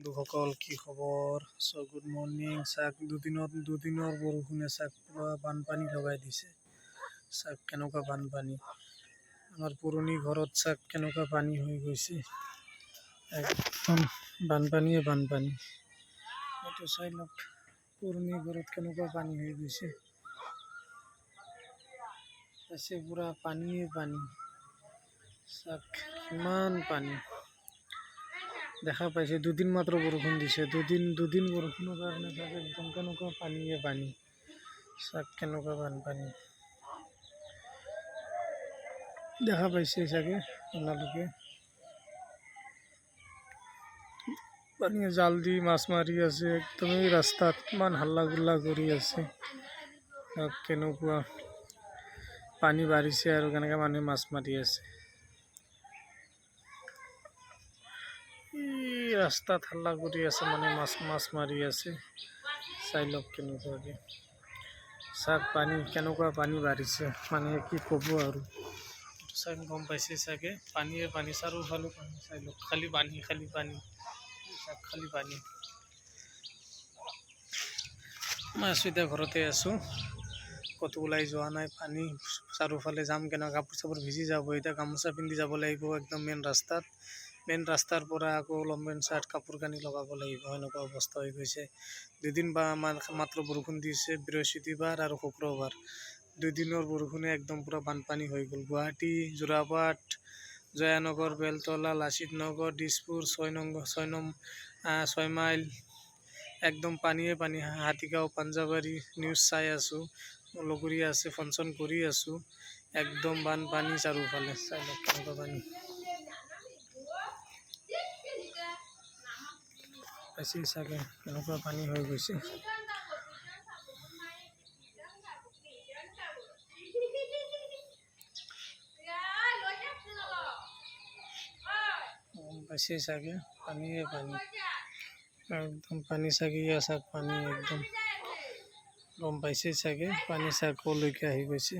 বন্ধুসকল কি খবৰ? Good morning. চাওক দুদিনৰ বৰষুণে চাওক পুৰা বানপানী লগাই দিছে। চাওক কেনেকুৱা বানপানী, আমাৰ পুৰণি ঘৰত চাওক কেনেকুৱা পানী হৈ গৈছে। একদম বানপানীয়ে বানপানী। এইটো চাই লওক, পুৰণি ঘৰত কেনেকুৱা পানী হৈ গৈছে। পুৰা পানীয়ে পানী, চাওক কিমান পানী। দেখা পাইছে দুদিন মাত্ৰ বৰষুণ দিছে, দুদিন বৰষুণৰ কাৰণে চাগে একদম কেনেকুৱা পানীয়ে পানী। চাওক কেনেকুৱা বানপানী দেখা পাইছে চাগে আপোনালোকে। পানীয়ে জাল দি মাছ মাৰি আছে, একদমেই ৰাস্তাত ইমান হাল্লা গুল্লা কৰি আছে। কেনেকুৱা পানী বাঢ়িছে আৰু কেনেকৈ মানুহে মাছ মাৰি আছে। ৰাস্তাত হাল্লা কৰি আছে, মানে মাছ মাৰি আছে। চাই লওক কেনেকুৱাকে, চাওক পানী কেনেকুৱা পানী বাঢ়িছে, মানে কি ক'ব আৰু। চাই গম পাইছে চাগে, পানীয়ে পানী, চাৰিওফালে পানী। চাই লওক খালি পানী চাওক, খালি পানী। মই আছোঁ এতিয়া ঘৰতে আছোঁ, ক'তো ওলাই যোৱা নাই। পানী চাৰিওফালে যাম কেনেকৈ, কাপোৰ চাপোৰ ভিজি যাব। এতিয়া গামোচা পিন্ধি যাব লাগিব একদম মেইন ৰাস্তাৰ পৰা আকৌ লং পেণ্ট চাৰ্ট কাপোৰ কানি লগাব লাগিব। এনেকুৱা অৱস্থা হৈ গৈছে। দুদিন বা মাত্ৰ বৰষুণ দিছে, বৃহস্পতিবাৰ আৰু শুক্ৰবাৰ। দুদিনৰ বৰষুণে একদম পুৰা বানপানী হৈ গ'ল। গুৱাহাটী, যোৰাপাট, জয়ানগৰ, বেলতলা, লাচিত নগৰ, দিছপুৰ, 6 মাইল একদম পানীয়ে পানী। হাতীগাঁও, পাঞ্জাবাৰী নিউজ চাই আছোঁ, লগৰীয়া আছে, ফাংচন কৰি আছোঁ। একদম বানপানী চাৰিওফালে। চাই লওক কেনেকুৱা পানী পাইছে চাগে, কেনেকুৱা পানী হৈ গৈছে। পাইছে চাগে, পানীয়ে পানী, একদম পানী চাগে। চাওক পানী একদম গম পাইছে চাগে, পানী চাওক কলৈকে আহি গৈছে।